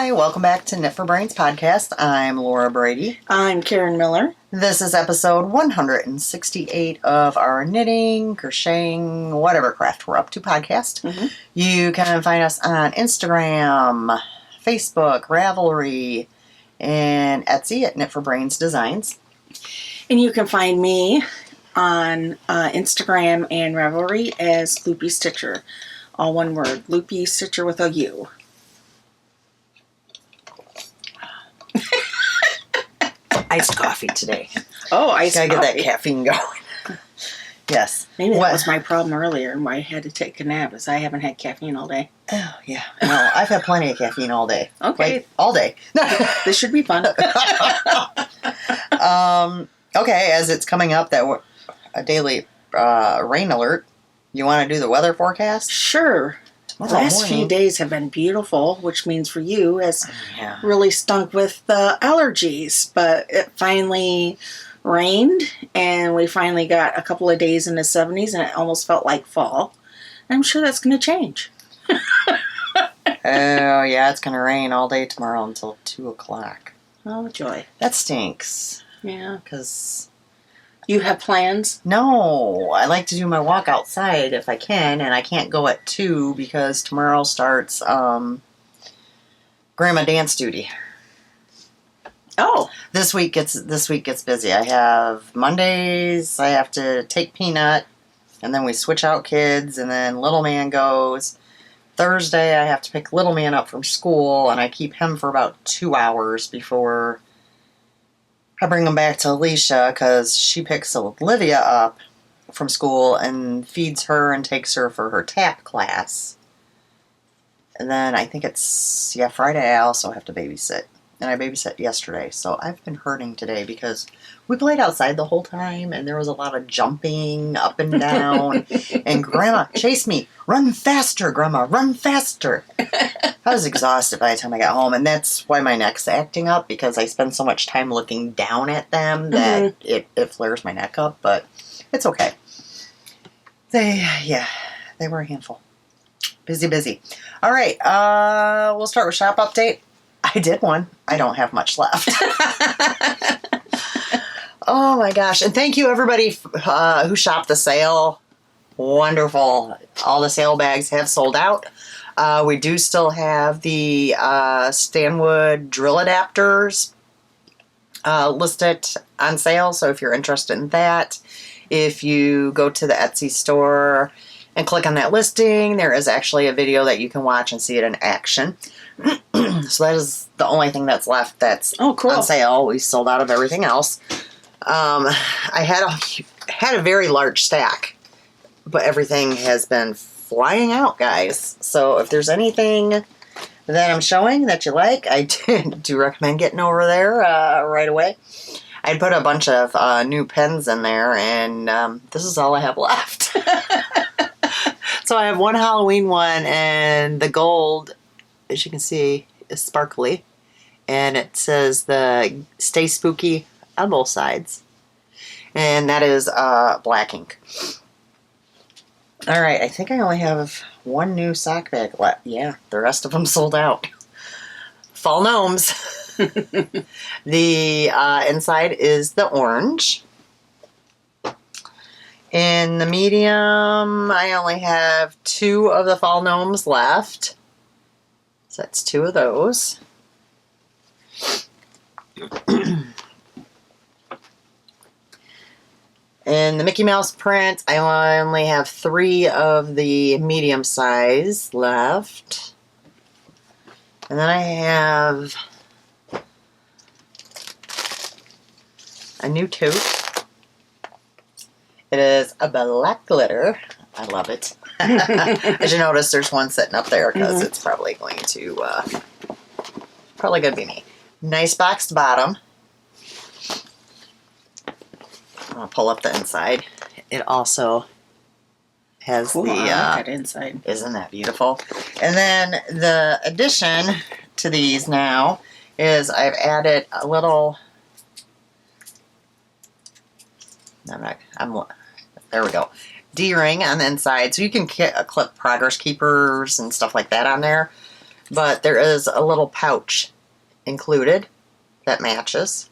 Hi, welcome back to Knit for Brains podcast. I'm Laura Brady. I'm Karen Miller. This is episode 168 of our knitting, crocheting, whatever craft we're up to podcast. Mm-hmm. You can find us on Instagram, Facebook, Ravelry, and Etsy at Knit for Brains Designs. And you can find me on Instagram and Ravelry as Loopy Stitcher. All one word, Loopy Stitcher with a U. Iced coffee today. Oh, iced coffee. Gotta get that caffeine going. Yes. Maybe that was my problem earlier and why I had to take a nap, is I haven't had caffeine all day. Oh, yeah. No, I've had plenty of caffeine all day. Okay. Like, all day. This should be fun. Okay, as it's coming up that a daily rain alert, you want to do the weather forecast? Sure. The last few days have been beautiful, which means for you has really stunk with allergies. But it finally rained, and we finally got a couple of days in the 70s, and it almost felt like fall. I'm sure that's going to change. Oh, yeah, it's going to rain all day tomorrow until 2 o'clock. Oh, joy. That stinks. Yeah. Because... You have plans? No, I like to do my walk outside if I can, and I can't go at 2 because tomorrow starts grandma dance duty. Oh, This week gets busy. I have Mondays, I have to take Peanut, and then we switch out kids, and then little man goes. Thursday, I have to pick little man up from school, and I keep him for about 2 hours before I bring him back to Alisha, because she picks Olivia up from school and feeds her and takes her for her tap class. And then I think it's, Friday I also have to babysit. And I babysat yesterday, so I've been hurting today because we played outside the whole time, and there was a lot of jumping up and down. And Grandma, chase me. Run faster, Grandma, run faster. I was exhausted by the time I got home, and that's why my neck's acting up, because I spend so much time looking down at them that it flares my neck up, but it's okay. They were a handful. Busy. All right, we'll start with shop update. I did one. I don't have much left. Oh my gosh. And thank you everybody who shopped the sale. Wonderful. All the sale bags have sold out. We do still have the Stanwood drill adapters listed on sale. So if you're interested in that, if you go to the Etsy store and click on that listing, there is actually a video that you can watch and see it in action. So that is the only thing that's left that's cool. on sale. We sold out of everything else. I had a very large stack, but everything has been flying out, guys. So if there's anything that I'm showing that you like, I do recommend getting over there right away. I put a bunch of new pens in there, and this is all I have left. So I have one Halloween one, and the gold, as you can see, is sparkly. And it says the Stay Spooky on both sides. And that is black ink. Alright, I think I only have one new sock bag left. Yeah, the rest of them sold out. Fall gnomes. The inside is the orange. In the medium, I only have 2 of the fall gnomes left. So that's 2 of those. In the Mickey Mouse print, I only have 3 of the medium size left. And then I have a new tote. It is a black glitter. I love it. As you notice, there's one sitting up there because it's probably going to be me. Nice boxed bottom. I'll pull up the inside. It also has cool. I like that inside. Isn't that beautiful? And then the addition to these now is I've added a little. There we go. D-ring on the inside, so you can clip progress keepers and stuff like that on there. But there is a little pouch included that matches.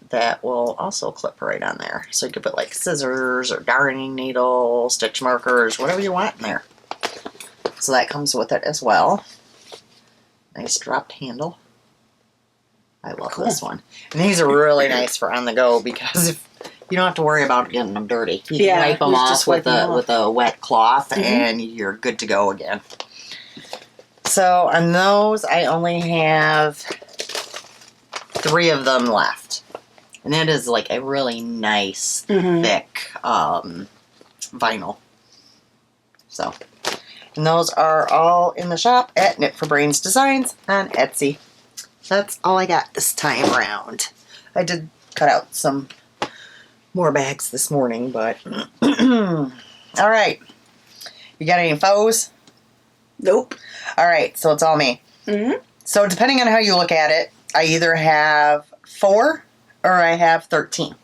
That will also clip right on there. So you could put like scissors or darning needle, stitch markers, whatever you want in there. So that comes with it as well. Nice dropped handle. I love this one. And these are really nice for on the go because if you don't have to worry about getting them dirty. You can wipe them off with a wet cloth and you're good to go again. So on those, I only have 3 of them left. And that is like a really nice, thick vinyl. So, and those are all in the shop at Knit for Brains Designs on Etsy. That's all I got this time around. I did cut out some more bags this morning, but all right. You got any foes? Nope. All right, so it's all me. So depending on how you look at it, I either have 4 or I have 13.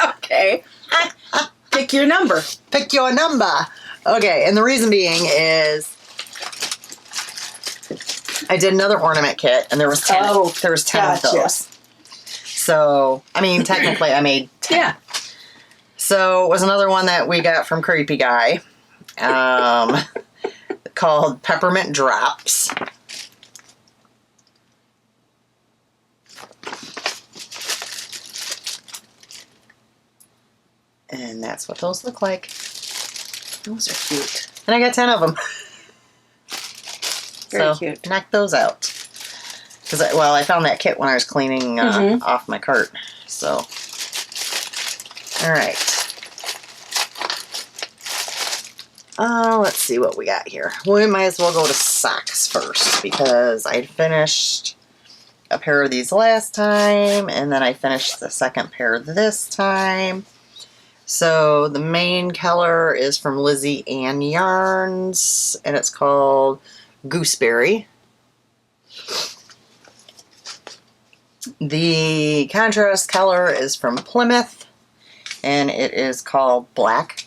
Okay. Pick your number. Pick your number. Okay, and the reason being is I did another ornament kit, and there was 10. There was 10 of those. So, I mean, technically, I made 10. Yeah. So it was another one that we got from Creepy Guy, called Peppermint Drops. And that's what those look like. Those are cute. And I got 10 of them. Very cute. Knock those out. Because, I found that kit when I was cleaning off my cart. So, all right. Let's see what we got here. We might as well go to socks first because I finished a pair of these last time, and then I finished the second pair this time. So the main color is from Lizzie Ann Yarns, and it's called Gooseberry. The contrast color is from Plymouth, and it is called Black.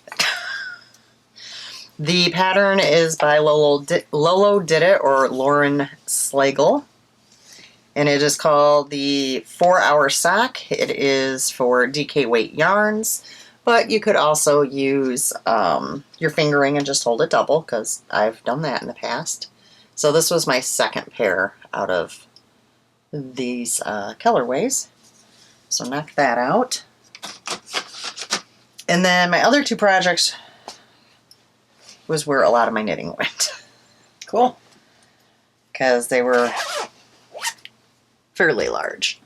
The pattern is by Lolo Did It, or Lauren Slagle. And it is called the 4-Hour Sock. It is for DK weight yarns. But you could also use your fingering and just hold it double, because I've done that in the past. So this was my second pair out of these colorways. So knock that out. And then my other 2 projects was where a lot of my knitting went. Cool. Because they were fairly large.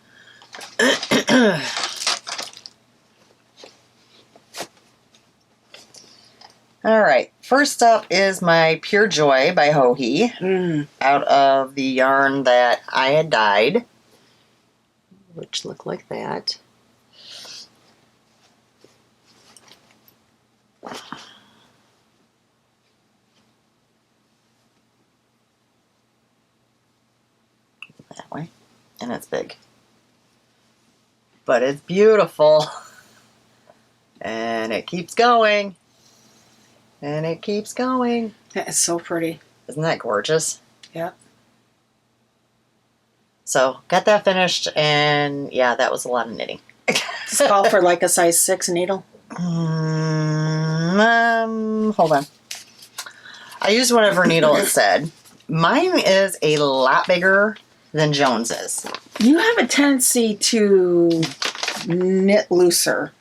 All right, first up is my Pure Joy by Hohi, out of the yarn that I had dyed, which look like that. That way, and it's big, but it's beautiful, and it keeps going. And it keeps going. That is so pretty. Isn't that gorgeous? Yeah. So, got that finished, and yeah, that was a lot of knitting. It's called for like a size 6 needle. Hold on. I used whatever needle it said. Mine is a lot bigger than Jones's. You have a tendency to knit looser.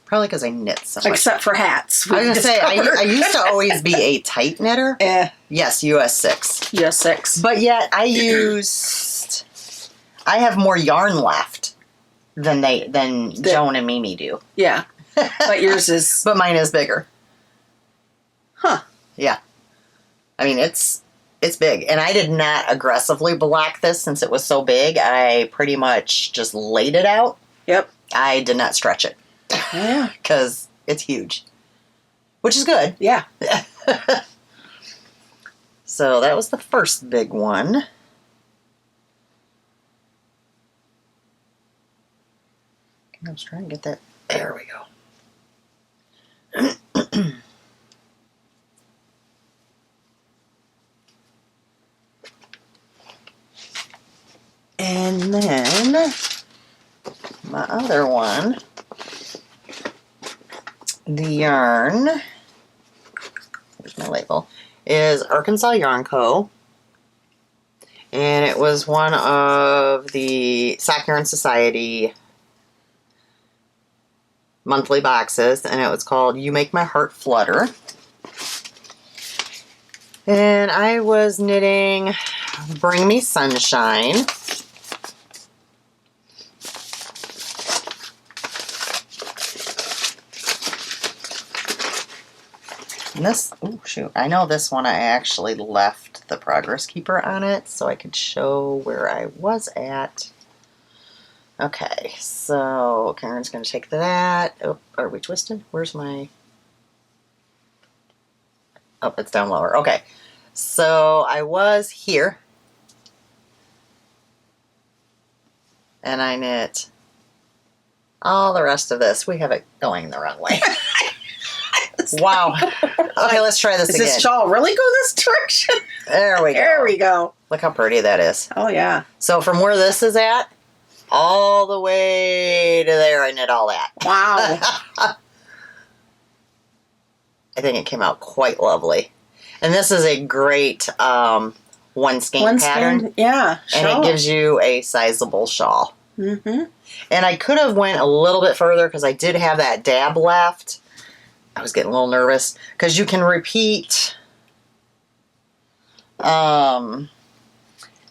Probably because I knit so much. Except for hats. I was going to say, I used to always be a tight knitter. Yes, US 6. US 6. But yet, I have more yarn left than Joan and Mimi do. Yeah. But yours is... But mine is bigger. Huh. Yeah. I mean, it's big. And I did not aggressively block this since it was so big. I pretty much just laid it out. Yep. I did not stretch it. Yeah. Because it's huge. Which is good. Yeah. So that was the first big one. I was trying to get that. There we go. And then my other one, the yarn, here's my label, is Arkansas Yarn Co. And it was one of the Sock Yarn Society monthly boxes, and it was called You Make My Heart Flutter. And I was knitting Bring Me Sunshine. And this, oh shoot, I know this one I actually left the progress keeper on it so I could show where I was at. Okay, so Karen's going to take that. Oh, are we twisted? Where's my... Oh, it's down lower. Okay, so I was here. And I knit all the rest of this. We have it going the wrong way. Wow. Okay, let's try this again. Does this shawl really go this direction? There we go. There we go. Look how pretty that is. Oh, yeah. So from where this is at, all the way to there, I knit all that. Wow. I think it came out quite lovely. And this is a great one skein pattern. Yeah. And it gives you a sizable shawl. Mm-hmm. And I could have went a little bit further because I did have that dab left. I was getting a little nervous because you can repeat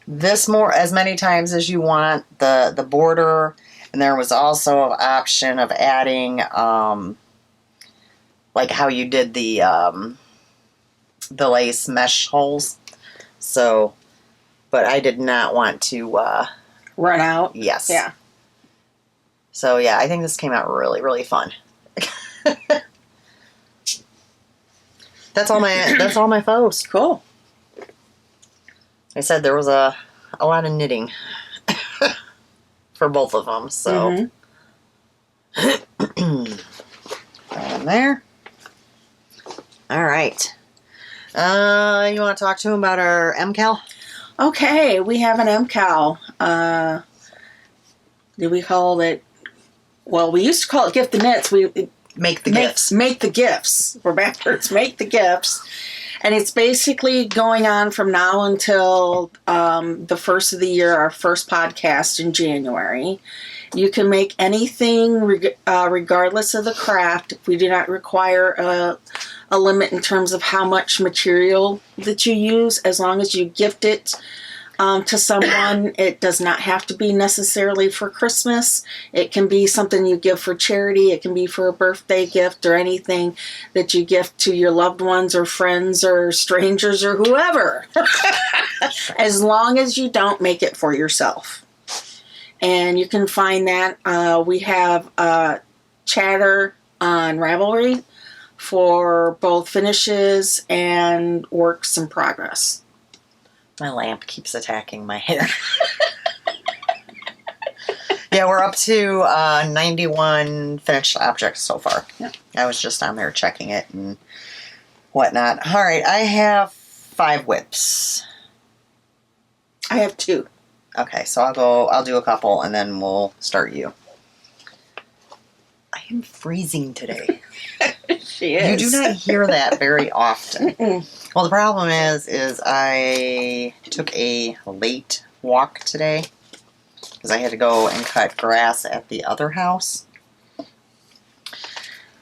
this more as many times as you want, the border, and there was also an option of adding like how you did the lace mesh holes. So, but I did not want to run out. Yes. Yeah. So yeah, I think this came out really, really fun. That's all my faux. Cool. I said there was a lot of knitting for both of them, so in there. All right. You want to talk to him about our MCAL? Okay, we have an MCAL. Did we call it? Well, we used to call it Gift the Knits. Make the gifts. Make the gifts. We're backwards. Make the gifts. And it's basically going on from now until the first of the year, our first podcast in January. You can make anything regardless of the craft. We do not require a limit in terms of how much material that you use, as long as you gift it to someone. It does not have to be necessarily for Christmas. It can be something you give for charity. It can be for a birthday gift or anything that you gift to your loved ones or friends or strangers or whoever. As long as you don't make it for yourself. And you can find that. We have chatter on Ravelry for both finishes and works in progress. My lamp keeps attacking my hair. Yeah, we're up to 91 finished objects so far. Yep. I was just on there checking it and whatnot. All right, I have 5 whips. I have 2. Okay, so I'll do a couple and then we'll start you. I am freezing today. She is. You do not hear that very often. Mm-mm. Well, the problem is I took a late walk today because I had to go and cut grass at the other house.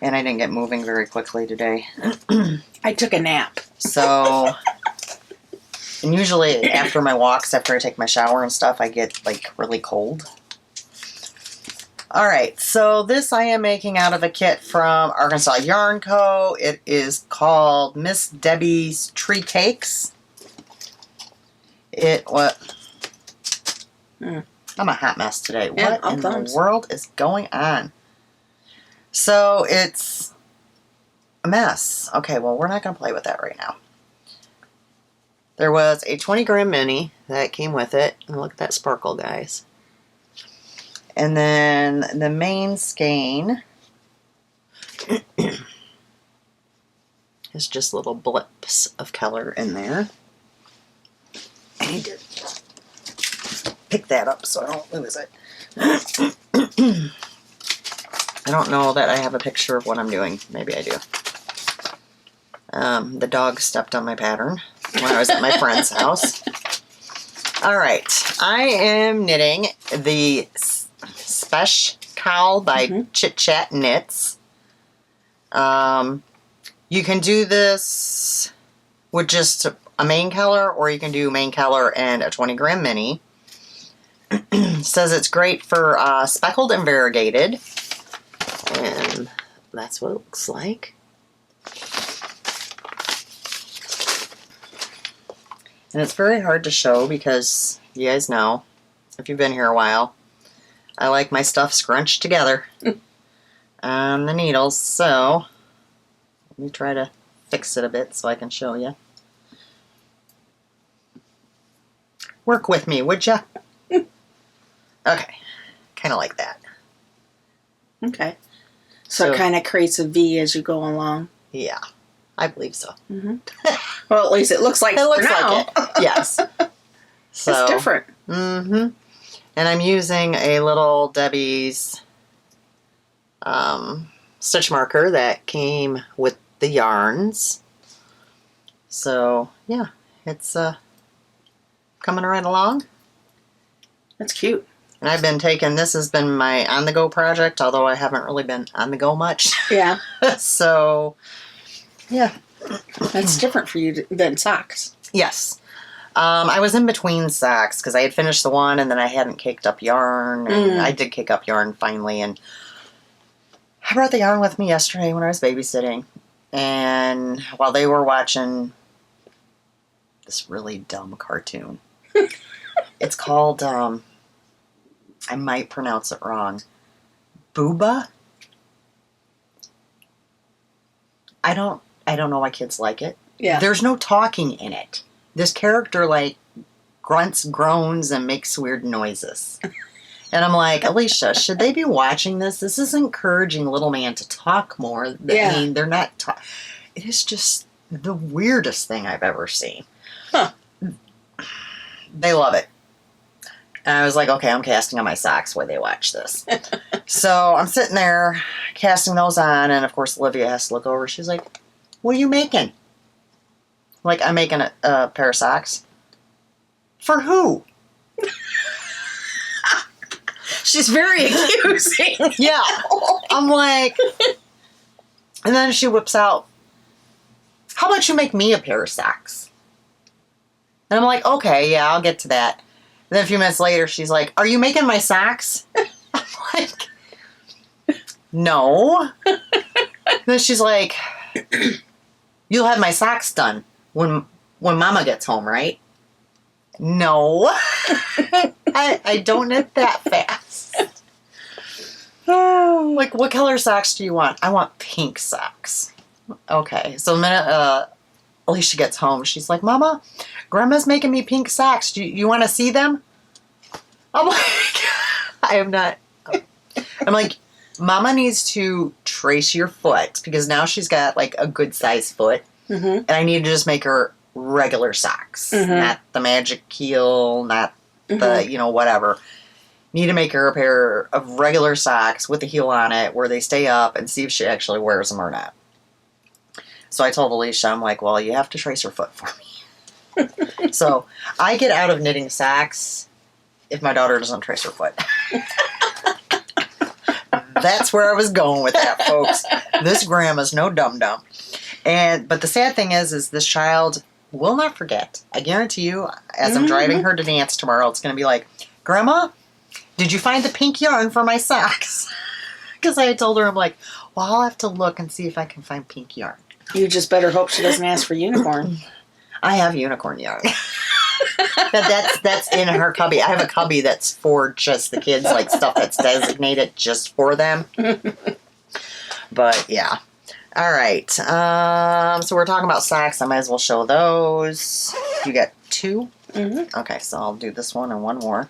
And I didn't get moving very quickly today. I took a nap. So, and usually after my walks, after I take my shower and stuff, I get like really cold. Alright, so this I am making out of a kit from Arkansas Yarn Co. It is called Miss Debbie's Tree Cakes. I'm a hot mess today. Yeah, what in the world is going on? So it's a mess. Okay, well, we're not going to play with that right now. There was a 20 gram mini that came with it. And look at that sparkle, guys. And then the main skein is just little blips of color in there. pick that up so I don't lose it. I don't know that I have a picture of what I'm doing. Maybe I do. The dog stepped on my pattern when I was at my friend's house. All right. I am knitting the MCAL by Chit Chat Knits. You can do this with just a main color, or you can do main color and a 20 gram mini. Says it's great for speckled and variegated. And that's what it looks like. And it's very hard to show because you guys know, if you've been here a while, I like my stuff scrunched together on the needles. So let me try to fix it a bit so I can show you. Work with me, would ya? Okay, kind of like that. Okay. So it kind of creates a V as you go along. Yeah, I believe so. Well, at least it looks like it. Looks now. like it. Yes. So it's different. And I'm using a little Debbie's stitch marker that came with the yarns. So yeah, it's coming right along. That's cute. And I've been taking, this has been my on-the-go project, although I haven't really been on the go much. Yeah. So, yeah. That's different for you than socks. Yes. I was in between socks because I had finished the one and then I hadn't caked up yarn. And I did cake up yarn finally. And I brought the yarn with me yesterday when I was babysitting. And while they were watching this really dumb cartoon. It's called... I might pronounce it wrong. Booba? I don't know why kids like it. Yeah. There's no talking in it. This character like grunts, groans, and makes weird noises. And I'm like, Alisha, should they be watching this? This is encouraging little man to talk more. Yeah. I mean, they're not it is just the weirdest thing I've ever seen. Huh. They love it. And I was like, okay, I'm casting on my socks while they watch this. So I'm sitting there casting those on, and of course Olivia has to look over. She's like, what are you making? Like, I'm making a pair of socks. For who? She's very accusing. Yeah. I'm like, and then she whips out, how about you make me a pair of socks? And I'm like, okay, yeah, I'll get to that. And then a few minutes later, she's like, are you making my socks? I'm like, no. And then she's like, you'll have my socks done when Mama gets home, right? No. I don't knit that fast. Like, what color socks do you want? I want pink socks. Okay. So the minute Alisha gets home, she's like, Mama, Grandma's making me pink socks. Do you want to see them? I'm like, I am not. I'm like, Mama needs to trace your foot because now she's got like a good size foot. And I need to just make her regular socks. Not the magic heel, not the, whatever. Need to make her a pair of regular socks with the heel on it where they stay up and see if she actually wears them or not. So I told Alisha, I'm like, well, you have to trace her foot for me. So I get out of knitting socks if my daughter doesn't trace her foot. That's where I was going with that, folks. This grandma's no dum-dum. But the sad thing is this child will not forget. I guarantee you, as I'm driving her to dance tomorrow, it's going to be like, Grandma, did you find the pink yarn for my socks? Because I told her, I'm like, well, I'll have to look and see if I can find pink yarn. You just better hope she doesn't ask for unicorn. I have unicorn yarn. That's in her cubby. I have a cubby that's for just the kids, like stuff that's designated just for them. But yeah. All right. So we're talking about socks. I might as well show those. You got two? Okay, so I'll do this one and one more.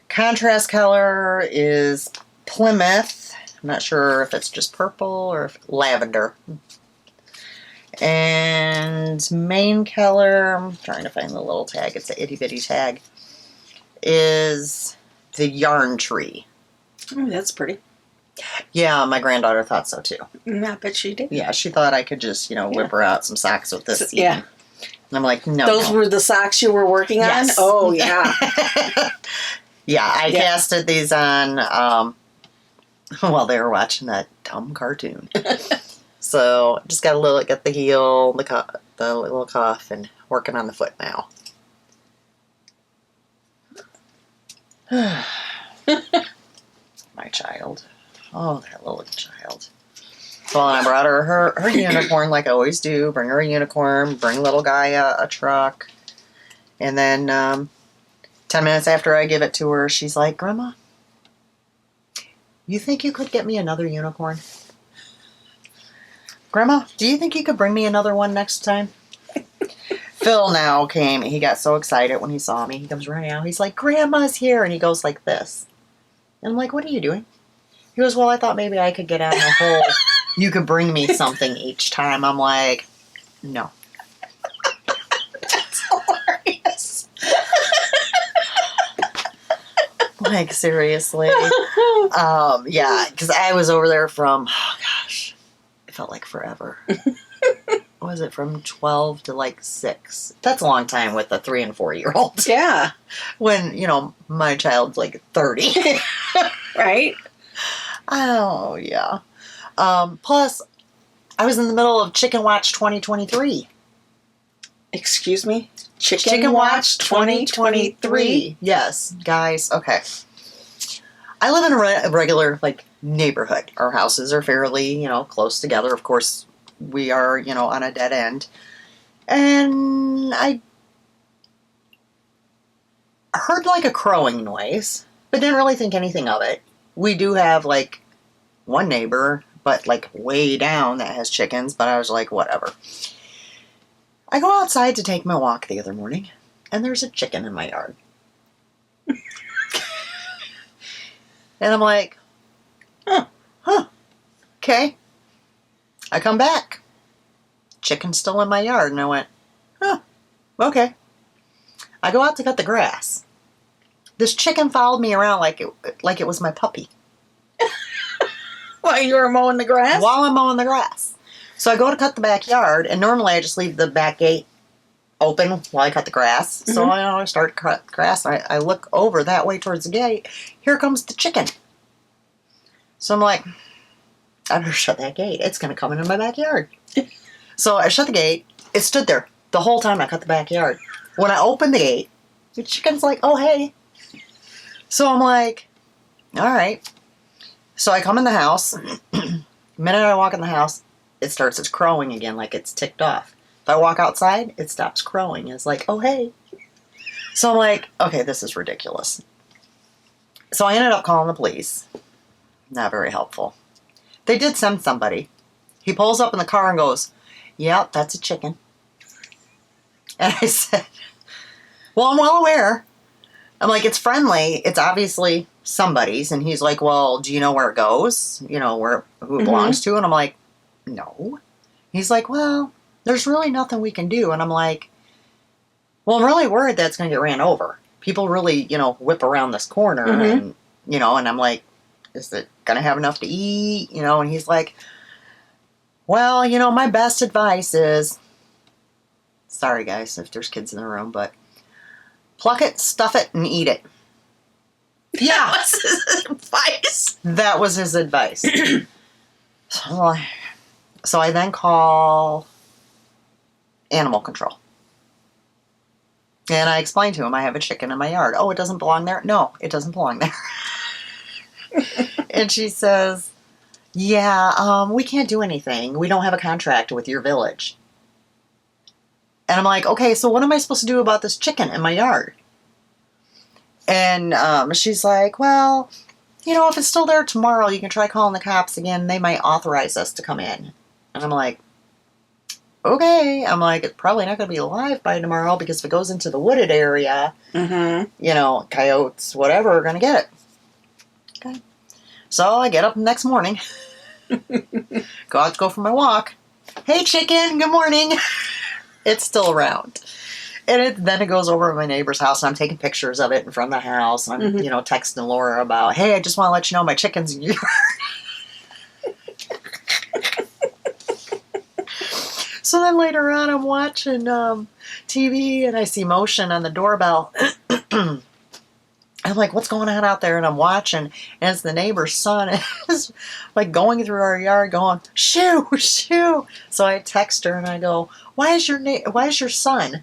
Contrast color is Plymouth. I'm not sure if it's just purple or lavender. And and main color, I'm trying to find the little tag, it's a itty bitty tag, is the yarn tree. Oh, that's pretty. Yeah, my granddaughter thought so too. I bet she did. Yeah, she thought I could just, whip her out some socks with this. Yeah. And I'm like, no. Those were the socks you were working on? Yes. Oh, yeah. Yeah, I casted these on while they were watching that dumb cartoon. So just got to look at the heel, the little cuff, and working on the foot now. My child. Oh, that little child. Well, I brought her unicorn like I always do. Bring her a unicorn, bring little guy a truck. And then 10 minutes after I give it to her, she's like, Grandma, you think you could get me another unicorn? Grandma, do you think you could bring me another one next time? Phil now came. He got so excited when he saw me. He comes running out. He's like, Grandma's here. And he goes like this. And I'm like, what are you doing? He goes, well, I thought maybe I could get on the whole, you could bring me something each time. I'm like, no. That's hilarious. Like, seriously. Yeah, because I was over there from, oh gosh, it felt like forever. Was it from 12 to like 6? That's a long time with a 3 and 4-year-old. Yeah. When, my child's like 30. Right? Oh, yeah. Plus, I was in the middle of Chicken Watch 2023. Excuse me? Chicken Watch 2023. Yes, guys. Okay. I live in a regular, neighborhood. Our houses are fairly, close together. Of course, we are, on a dead end. And I heard, a crowing noise, but didn't really think anything of it. We do have, one neighbor, but, way down that has chickens, but I was like, whatever. I go outside to take my walk the other morning, and there's a chicken in my yard. And I'm like, okay. I come back. Chicken's still in my yard, and I went, okay. I go out to cut the grass. This chicken followed me around like it was my puppy. While you were mowing the grass? While I'm mowing the grass. So I go to cut the backyard, and normally I just leave the back gate open while I cut the grass. So I start to cut grass, and I look over that way towards the gate. Here comes the chicken. So I'm like, I better shut that gate. It's going to come into my backyard. So I shut the gate. It stood there the whole time I cut the backyard. When I opened the gate, the chicken's like, oh, hey. So I'm like, all right. So I come in the house. The minute I walk in the house, it starts its crowing again, like it's ticked off. If I walk outside, it stops crowing. It's like, oh, hey. So I'm like, okay, this is ridiculous. So I ended up calling the police. Not very helpful. They did send somebody. He pulls up in the car and goes, yep, that's a chicken. And I said, well, I'm well aware. I'm like, it's friendly. It's obviously somebody's. And he's like, well, do you know where it goes? Who it belongs to? And I'm like, no. He's like, well, there's really nothing we can do. And I'm like, well, I'm really worried that it's going to get ran over. People really, whip around this corner. And, and I'm like, is it going to have enough to eat? And he's like, well, my best advice is, sorry guys if there's kids in the room, but pluck it, stuff it, and eat it. Yeah. That was his advice. That was his advice. So I then call animal control. And I explained to him, I have a chicken in my yard. Oh, it doesn't belong there? No, it doesn't belong there. And she says, yeah, we can't do anything. We don't have a contract with your village. And I'm like, okay, so what am I supposed to do about this chicken in my yard? And she's like, well, if it's still there tomorrow, you can try calling the cops again. They might authorize us to come in. And I'm like, okay. I'm like, it's probably not going to be alive by tomorrow because if it goes into the wooded area, coyotes, whatever, are going to get it. Okay. So I get up the next morning, go out to go for my walk. Hey, chicken, good morning. It's still around. And then it goes over to my neighbor's house, and I'm taking pictures of it in front of the house. And I'm, texting Laura about, hey, I just want to let you know my chicken's in your yard. So then later on, I'm watching TV, and I see motion on the doorbell. I'm like, what's going on out there? And I'm watching, and it's the neighbor's son is like going through our yard going, shoo, shoo. So I text her and I go, why is your son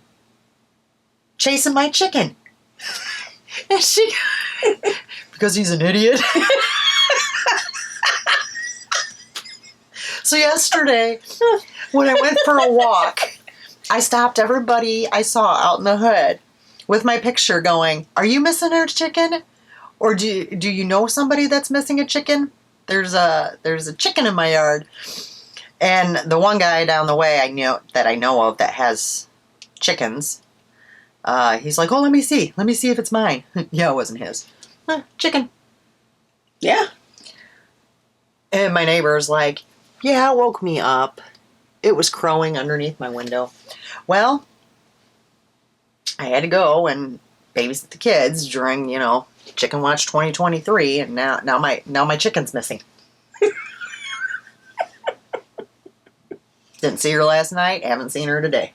chasing my chicken? And she, because he's an idiot. So yesterday, when I went for a walk, I stopped everybody I saw out in the hood with my picture going, are you missing a chicken? Or do you know somebody that's missing a chicken? There's a chicken in my yard. And the one guy down the way I know of that has chickens, he's like, oh, let me see if it's mine. Yeah, it wasn't his. Chicken. Yeah. And my neighbor's like, yeah, it woke me up. It was crowing underneath my window. Well, I had to go and babysit the kids during, Chicken Watch 2023, and now my chicken's missing. Didn't see her last night, haven't seen her today.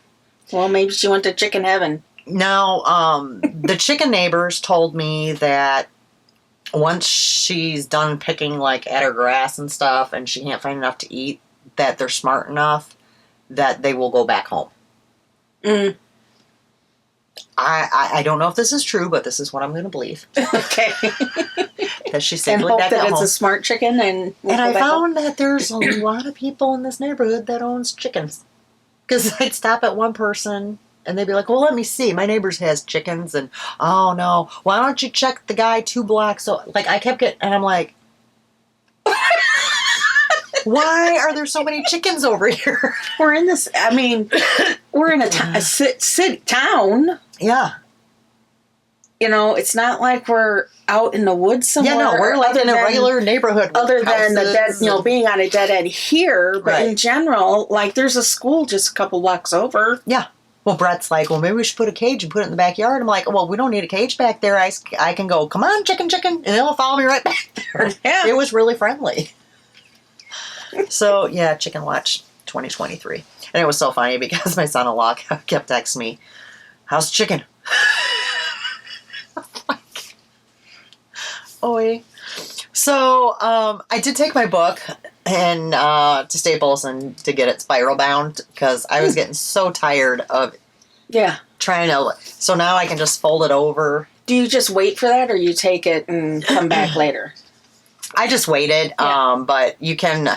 Well, maybe she went to chicken heaven. Now, the chicken neighbors told me that once she's done picking like at her grass and stuff and she can't find enough to eat, that they're smart enough that they will go back home. Mm. I don't know if this is true, but this is what I'm going to believe. Okay. That she's and safely hope back that at it's home. a smart chicken. And I found that there's a lot of people in this neighborhood that owns chickens. Because I'd stop at one person and they'd be like, well, let me see. My neighbor's has chickens. And, oh, no. Why don't you check the guy 2 blocks? So, like, I kept getting, and I'm like, why are there so many chickens over here? We're in this, we're in a city town. Yeah. It's not like we're out in the woods somewhere. Yeah, no, we're like in a regular neighborhood. Other than the dead, being on a dead end here. But right. In general, like, there's a school just a couple blocks over. Yeah. Well, Brett's like, well, maybe we should put a cage and put it in the backyard. I'm like, well, we don't need a cage back there. I can go, come on, chicken, and it'll follow me right back there. Yeah. It was really friendly. So, yeah, Chicken Watch 2023. And it was so funny because my son-in-law kept texting me, how's the chicken? Oi. So, I did take my book and to Staples and to get it spiral bound because I was getting so tired of trying to. So now I can just fold it over. Do you just wait for that, or you take it and come back later? I just waited, but you can.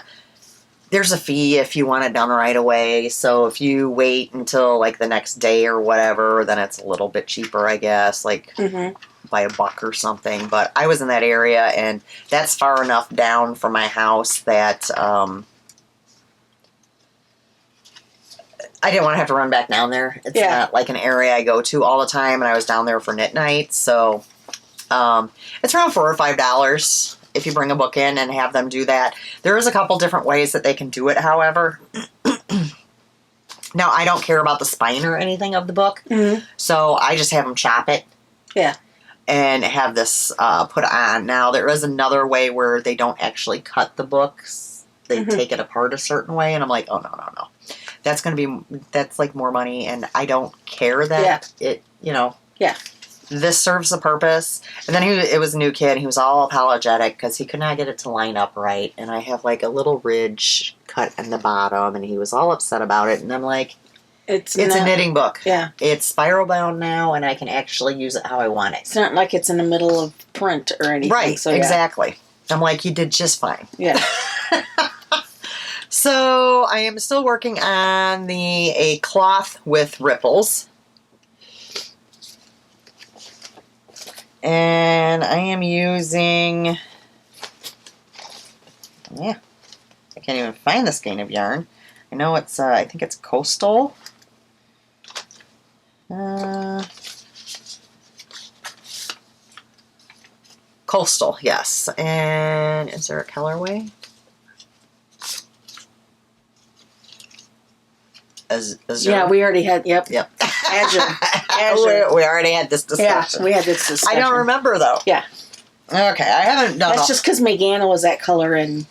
There's a fee if you want it done right away. So if you wait until like the next day or whatever, then it's a little bit cheaper, I guess. Like. Mm-hmm. By $1 or something, but I was in that area and that's far enough down from my house that I didn't want to have to run back down there. It's not like an area I go to all the time, and I was down there for knit night, so it's around $4 or $5 if you bring a book in and have them do that. There is a couple different ways that they can do it, however. Now, I don't care about the spine or anything of the book, so I just have them chop it. Yeah. And have this put on. Now, there is another way where they don't actually cut the books. They take it apart a certain way. And I'm like, oh, no. That's like more money. And I don't care that it. This serves a purpose. And then it was a new kid. He was all apologetic because he could not get it to line up right. And I have like a little ridge cut in the bottom. And he was all upset about it. And I'm like, It's a knitting book. Yeah. It's spiral bound now, and I can actually use it how I want it. It's not like it's in the middle of print or anything. Right, so exactly. I'm like, you did just fine. Yeah. So I am still working on a cloth with ripples. And I am using, I can't even find the skein of yarn. I know it's, I think it's Coastal. Coastal, yes. And is there a colorway? Azure. Yeah, we already had. Yep. Azure. We already had this discussion. Yeah, we had this discussion. I don't remember though. Yeah. Okay, I haven't done. That's just because Megana was that color in.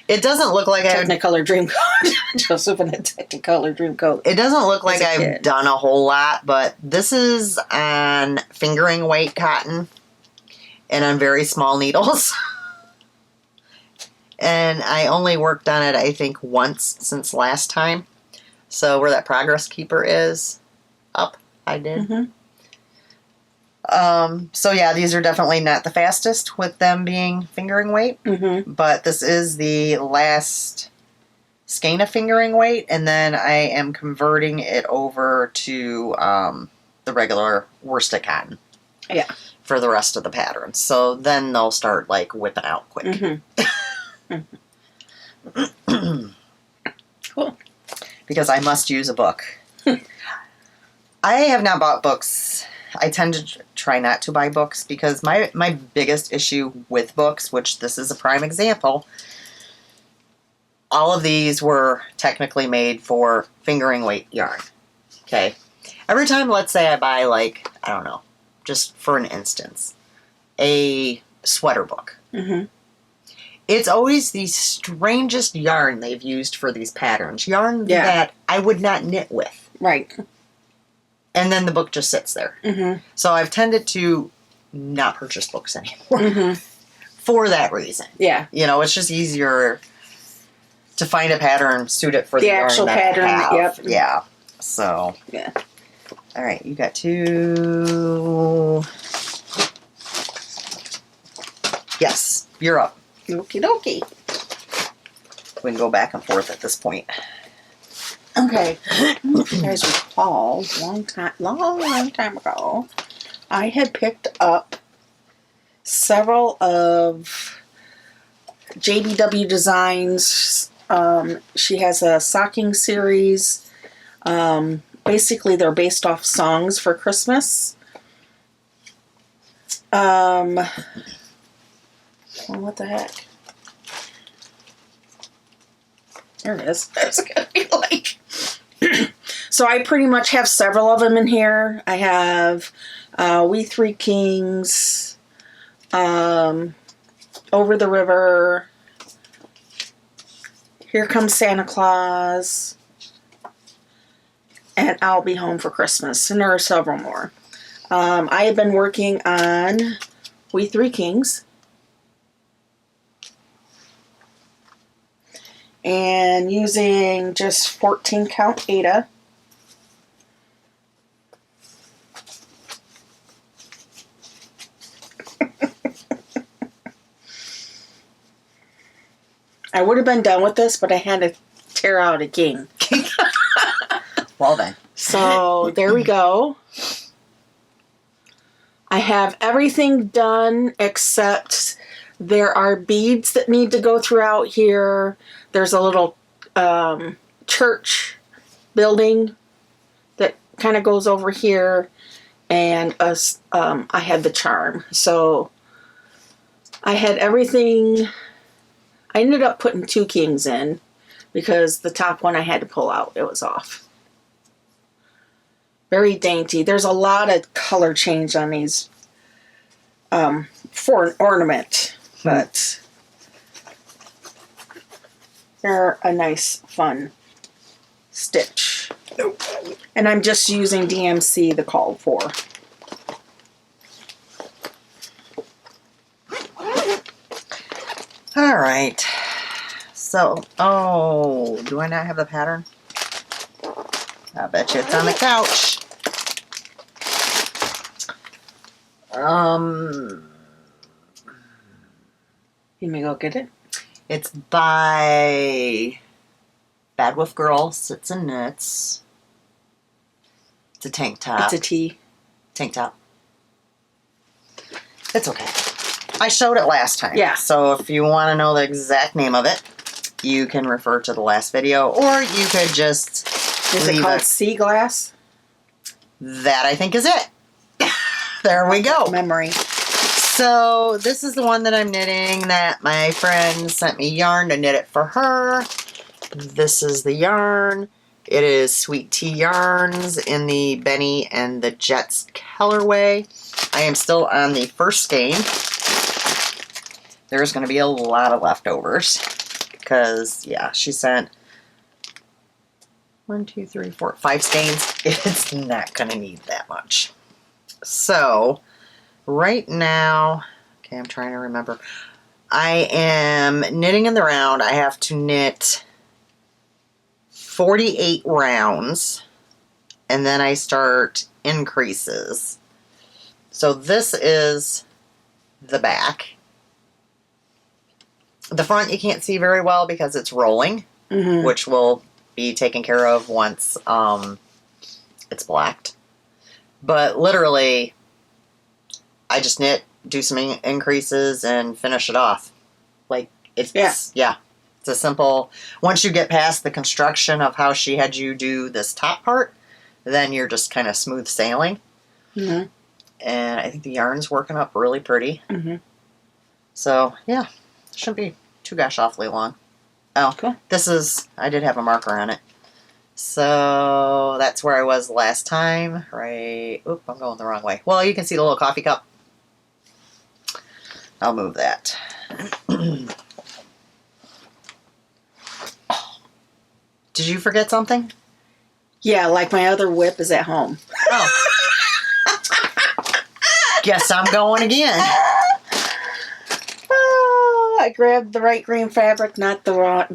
It doesn't look like Technicolor Dreamcoat. Joseph in a Technicolor Dreamcoat. It doesn't look like I've done a whole lot, but this is on fingering weight cotton and on very small needles. And I only worked on it, I think, once since last time. So where that progress keeper is up, I did. Mm-hmm. So yeah, these are definitely not the fastest with them being fingering weight. Mm-hmm. But this is the last skein of fingering weight, and then I am converting it over to the regular worsted cotton. Yeah. For the rest of the patterns. So then they'll start like whipping out quick. Mm-hmm. Mm-hmm. Cool. Because I must use a book. I have not bought books. I tend to try not to buy books because my biggest issue with books, which this is a prime example, all of these were technically made for fingering weight yarn. Okay. Every time, let's say I buy like, I don't know, just for an instance, a sweater book. Mm-hmm. It's always the strangest yarn they've used for these patterns. Yarn that I would not knit with. Right. And then the book just sits there. Mm-hmm. So I've tended to not purchase books anymore. Mm-hmm. For that reason. Yeah. You know, it's just easier to find a pattern, suit it for the yarn actual that pattern. I have. Yep. Yeah. So. Yeah. All right, you got 2. Yes, you're up. Okie dokie. We can go back and forth at this point. Okay. If you guys recall, long time ago, I had picked up several of JDW Designs. She has a socking series. Basically, they're based off songs for Christmas. Well, what the heck? There it is. That's gonna be like. So I pretty much have several of them in here. I have We Three Kings, Over the River, Here Comes Santa Claus, and I'll Be Home for Christmas. And there are several more. I have been working on We Three Kings. And using just 14 count Ada. I would have been done with this, but I had to tear out a king. Well then. So there we go. I have everything done except there are beads that need to go throughout here. There's a little church building that kind of goes over here. And I had the charm. So I had everything. I ended up putting 2 kings in because the top one I had to pull out. It was off. Very dainty. There's a lot of color change on these for an ornament. But they're a nice, fun stitch. And I'm just using DMC, the called for. All right. So, do I not have the pattern? I bet you it's on the couch. You may go get it. It's by Bad Wolf Girl, Sits and Knits. It's a tank top. It's a tee. Tank top. It's okay. I showed it last time. Yeah. So if you want to know the exact name of it, you can refer to the last video, or you could just Is it called Sea Glass? That, I think, is it. There we go. Memory. So this is the one that I'm knitting that my friend sent me yarn to knit it for her. This is the yarn. It is Sweet Tea Yarns in the Benny and the Jets colorway. I am still on the first skein. There's going to be a lot of leftovers because, yeah, she sent 1, 2, 3, 4, 5 skeins. It's not going to need that much. So, right now, okay, I'm trying to remember. I am knitting in the round. I have to knit 48 rounds, and then I start increases. So this is the back. The front you can't see very well because it's rolling, which will be taken care of once it's blacked. But literally, I just knit, do some increases, and finish it off. Like, it's, yeah. It's a simple, once you get past the construction of how she had you do this top part, then you're just kind of smooth sailing. And I think the yarn's working up really pretty. So, yeah, shouldn't be too gosh awfully long. Oh, cool. This is, I did have a marker on it. So, that's where I was last time, right? Oop, I'm going the wrong way. Well, you can see the little coffee cup. I'll move that. Did you forget something? Yeah, like my other whip is at home. Oh. Guess I'm going again. Oh, I grabbed the right green fabric, not the right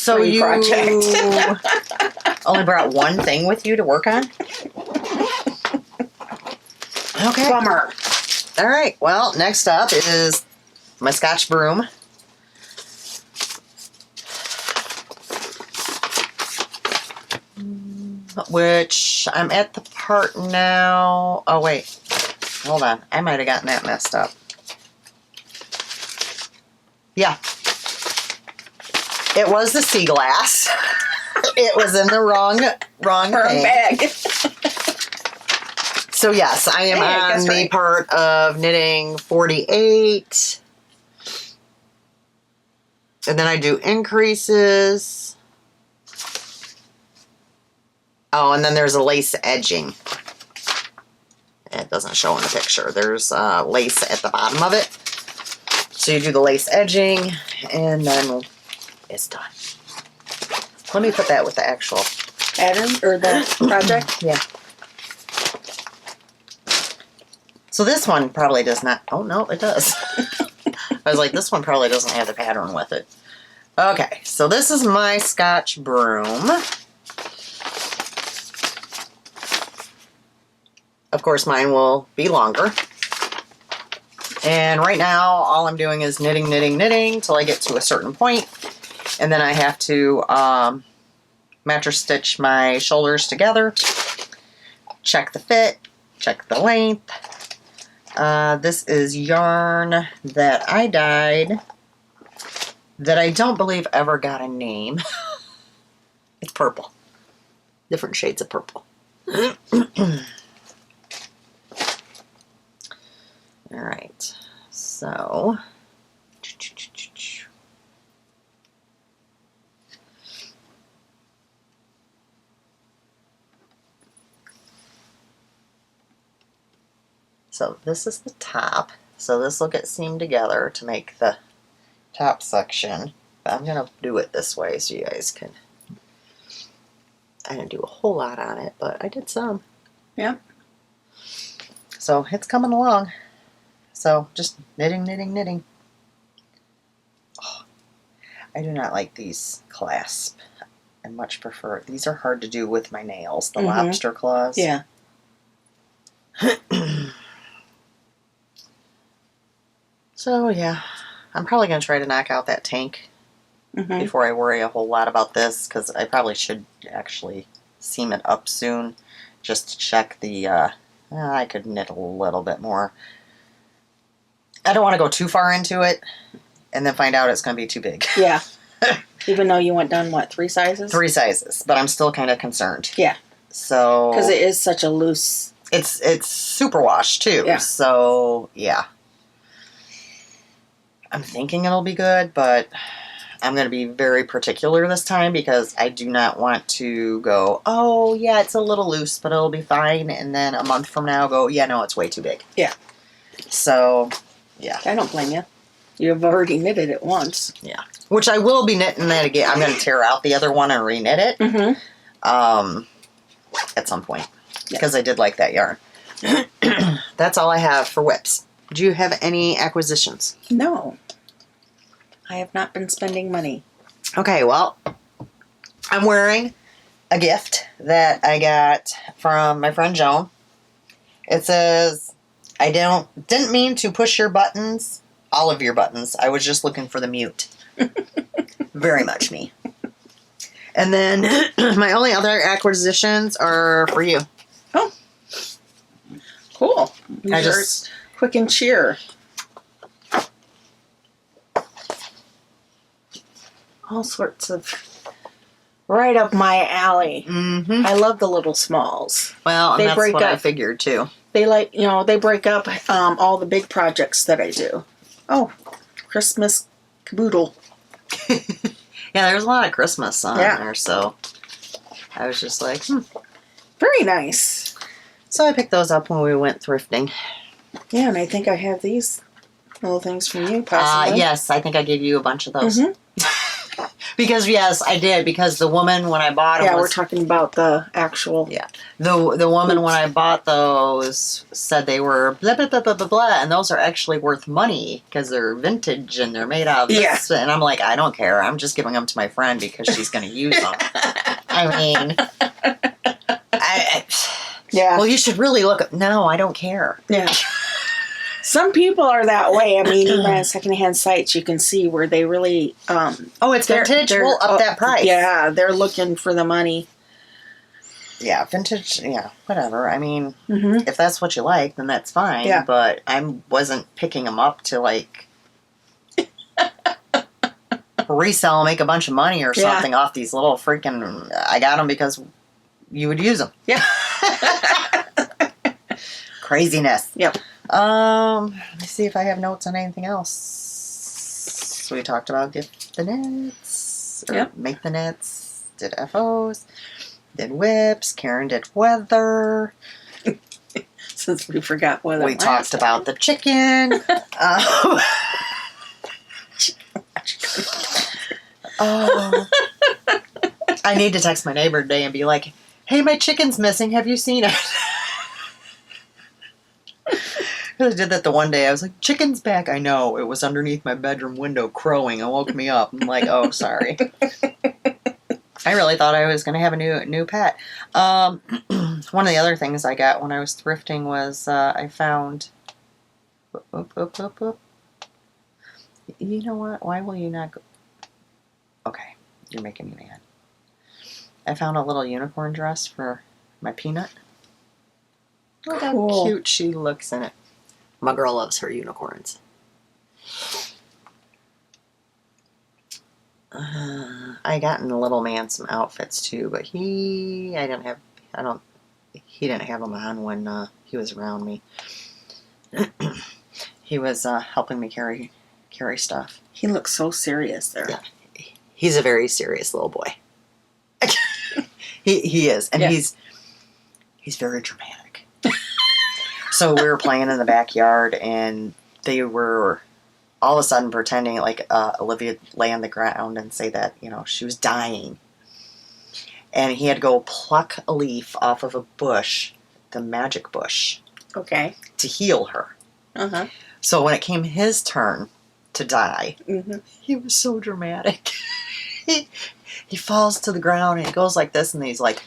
green project. Only brought one thing with you to work on? Okay. Bummer. All right. Well, next up is my Scotch broom. Which I'm at the part now. Oh, wait. Hold on. I might have gotten that messed up. Yeah. It was the sea glass. It was in the wrong bag. So, yes, I am on the part of knitting 48. And then I do increases. Oh, and then there's a lace edging. It doesn't show in the picture. There's lace at the bottom of it. So you do the lace edging, and then it's done. Let me put that with the actual pattern or the project. Yeah. So this one probably does not. Oh, no, it does. I was like, this one probably doesn't have the pattern with it. Okay, so this is my Scotch broom. Of course, mine will be longer. And right now, all I'm doing is knitting, knitting, knitting till I get to a certain point. And then I have to mattress stitch my shoulders together. Check the fit. Check the length. This is yarn that I dyed that I don't believe ever got a name. It's purple. Different shades of purple. All right, so this is the top. So this will get seamed together to make the top section. But I'm gonna do it this way so you guys can. I didn't do a whole lot on it, but I did some. Yeah. So it's coming along. So just knitting, knitting, knitting. Oh, I do not like these clasps. I much prefer, these are hard to do with my nails, the lobster claws. Yeah. So yeah, I'm probably going to try to knock out that tank before I worry a whole lot about this, because I probably should actually seam it up soon just to check the, I could knit a little bit more. I don't want to go too far into it and then find out it's going to be too big. Yeah. Even though you went down, what, 3 sizes? 3 sizes, but I'm still kind of concerned. Yeah. So. Because it is such a loose. It's super wash too. Yeah. So, yeah. I'm thinking it'll be good, but I'm going to be very particular this time because I do not want to go, oh, yeah, it's a little loose, but it'll be fine. And then a month from now go, yeah, no, it's way too big. Yeah. So, yeah. I don't blame you. You've already knitted it once. Yeah. Which I will be knitting that again. I'm going to tear out the other one and re-knit it. At some point. Because I did like that yarn. That's all I have for whips. Do you have any acquisitions? No. I have not been spending money. Okay, well, I'm wearing a gift that I got from my friend Joan. It says, I didn't mean to push your buttons, all of your buttons. I was just looking for the mute. Very much me. And then my only other acquisitions are for you. Oh. Cool. These are quick and cheer. All sorts of right up my alley. Mm-hmm. I love the little smalls. Well, and that's what I figured too. They they break up all the big projects that I do. Oh, Christmas caboodle. Yeah, there's a lot of Christmas on there, so I was just like, Very nice. So I picked those up when we went thrifting. Yeah, and I think I have these little things from you, possibly. Yes, I think I gave you a bunch of those. Mm-hmm. Because, yes, I did. Because the woman, when I bought them... Yeah, we're talking about the actual... Yeah. The woman, when I bought those, said they were blah, blah, blah, blah, blah, blah. And those are actually worth money because they're vintage and they're made out of this. And I'm like, I don't care. I'm just giving them to my friend because she's going to use them. I mean... Yeah. Well, you should really look... No, I don't care. Yeah. Some people are that way. I mean, even on secondhand sites, you can see where they really... it's vintage? We'll up that price. Yeah, they're looking for the money. Yeah, vintage, whatever. I mean, if that's what you like, then that's fine. Yeah. But I wasn't picking them up to, like, resell, make a bunch of money or something off these little freaking... I got them because you would use them. Yeah. Craziness. Yep. Let me see if I have notes on anything else. So we talked about gift the knits, or make the knits, did FOs, did whips, Karen did weather. Since we forgot weather. We talked about the chicken. I need to text my neighbor today and be like, hey, my chicken's missing. Have you seen it? I did that the one day. I was like, chicken's back. I know. It was underneath my bedroom window crowing. It woke me up. I'm like, oh, sorry. I really thought I was going to have a new pet. One of the other things I got when I was thrifting was I found... You know what? Why will you not go... Okay. You're making me mad. I found a little unicorn dress for my Peanut. Look how cute she looks in it. My girl loves her unicorns. I got in the little man some outfits too, but he didn't have them on when he was around me. He was helping me carry stuff. He looks so serious there. Yeah, he's a very serious little boy. he is, and he's very dramatic. So we were playing in the backyard, and they were all of a sudden pretending like Olivia lay on the ground and say that, she was dying. And he had to go pluck a leaf off of a bush, the magic bush. Okay. To heal her. Uh-huh. So when it came his turn to die, he was so dramatic. He falls to the ground, and he goes like this, and he's like...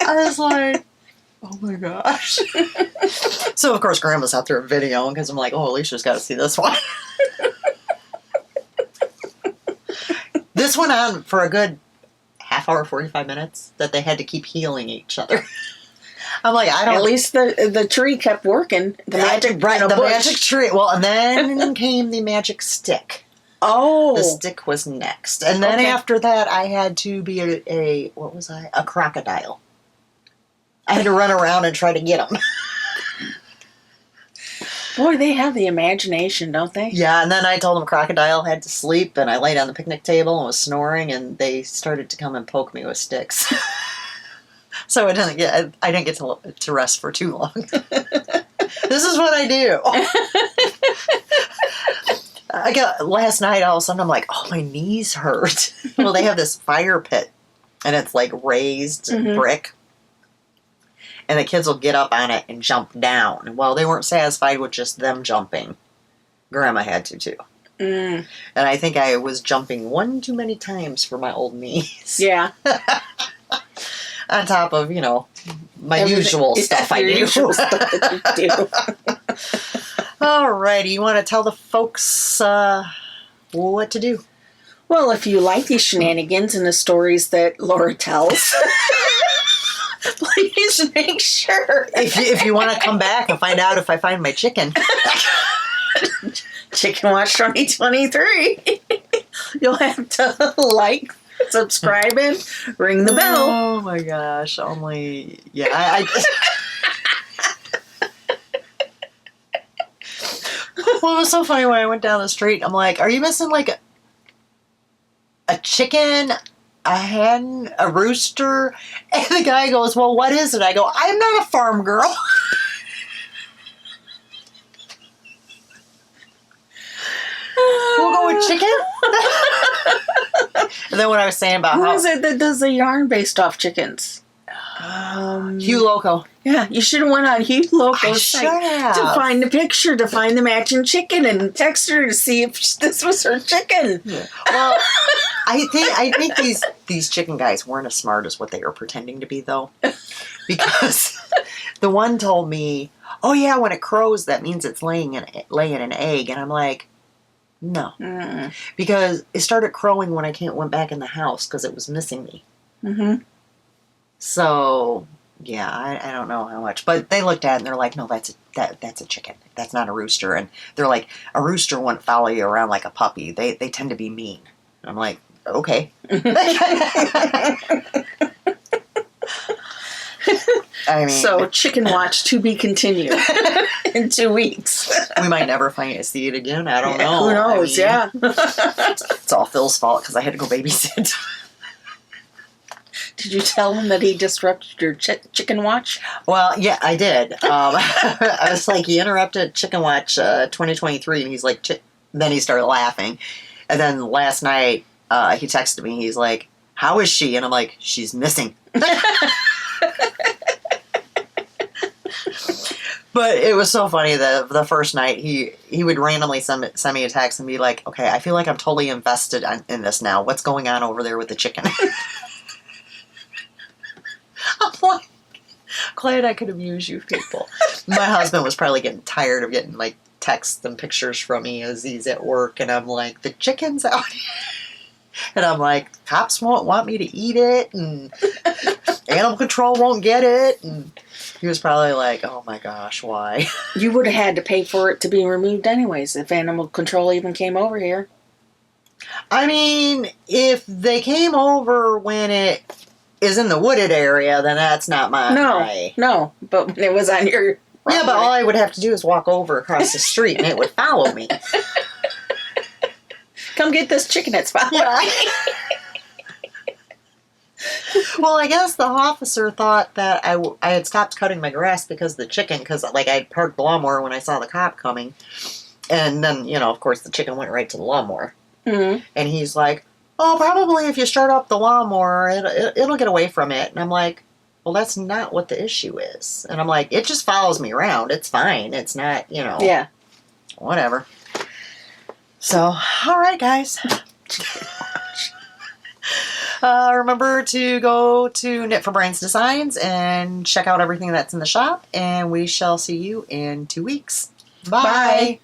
I was like, oh my gosh. So, of course, Grandma's out there videoing because I'm like, oh, Alicia's got to see this one. This went on for a good half hour, 45 minutes that they had to keep healing each other. I'm like, I don't... At least the tree kept working. The magic tree. Well, and then came the magic stick. Oh. The stick was next. And then after that, I had to be a what was I? A crocodile. I had to run around and try to get them. Boy, they have the imagination, don't they? Yeah, and then I told them Crocodile had to sleep, and I laid on the picnic table and was snoring, and they started to come and poke me with sticks. So I didn't get to rest for too long. This is what I do. Last night, all of a sudden, I'm like, oh, my knees hurt. Well, they have this fire pit, and it's like raised brick. And the kids will get up on it and jump down. Well, they weren't satisfied with just them jumping. Grandma had to, too. And I think I was jumping one too many times for my old knees. Yeah. On top of, my usual stuff I do. Usual stuff that you do. All righty. You want to tell the folks what to do? Well, if you like these shenanigans and the stories that Laura tells, please make sure. If you want to come back and find out if I find my chicken. Chicken Watch 2023. You'll have to like, subscribe, and ring the bell. Oh my gosh. Only, yeah. I Well, it was so funny when I went down the street. I'm like, are you missing like a chicken, a hen, a rooster? And the guy goes, well, what is it? I go, I'm not a farm girl. We'll go with chicken. And then when I was saying about who is it that does the yarn based off chickens? Hugh Loco. Yeah, you should have went on Hugh Loco's site to find the picture, to find the matching chicken, and text her to see if this was her chicken. Yeah. Well, I think these chicken guys weren't as smart as what they were pretending to be, though, because the one told me, "Oh yeah, when it crows, that means it's laying an egg," and I'm like, no, because it started crowing when I went back in the house because it was missing me. Mm-hmm. So, yeah, I don't know how much. But they looked at it and they're like, no, that's a chicken. That's not a rooster. And they're like, a rooster wouldn't follow you around like a puppy. They tend to be mean. And I'm like, okay. I mean, so, Chicken Watch to be continued in 2 weeks. We might never see it again. I don't know. Who knows, yeah. It's all Phil's fault because I had to go babysit. Did you tell him that he disrupted your Chicken Watch? Well, yeah, I did. I was like, he interrupted Chicken Watch 2023, and he's like, then he started laughing. And then last night, he texted me, he's like, how is she? And I'm like, she's missing. But it was so funny that the first night, he would randomly send me a text and be like, okay, I feel like I'm totally invested in this now. What's going on over there with the chicken? I'm like, glad I could amuse you people. My husband was probably getting tired of getting like texts and pictures from me as he's at work, and I'm like, the chicken's out here. And I'm like, cops won't want me to eat it, and animal control won't get it. And he was probably like, oh my gosh, why? You would have had to pay for it to be removed anyways if animal control even came over here. I mean, if they came over when it is in the wooded area, then that's not my... No, but when it was on your property. Yeah, but all I would have to do is walk over across the street and it would follow me. Come get this chicken that's following me. Well, I guess the officer thought that I had stopped cutting my grass because of the chicken, because like I parked the lawnmower when I saw the cop coming. And then, of course, the chicken went right to the lawnmower. Mm-hmm. And he's like, oh, probably if you start up the lawnmower, it'll get away from it. And I'm like, well, that's not what the issue is. And I'm like, it just follows me around. It's fine. It's not, Yeah. Whatever. So, all right, guys. Remember to go to Knit for Brains Designs and check out everything that's in the shop. And we shall see you in 2 weeks. Bye.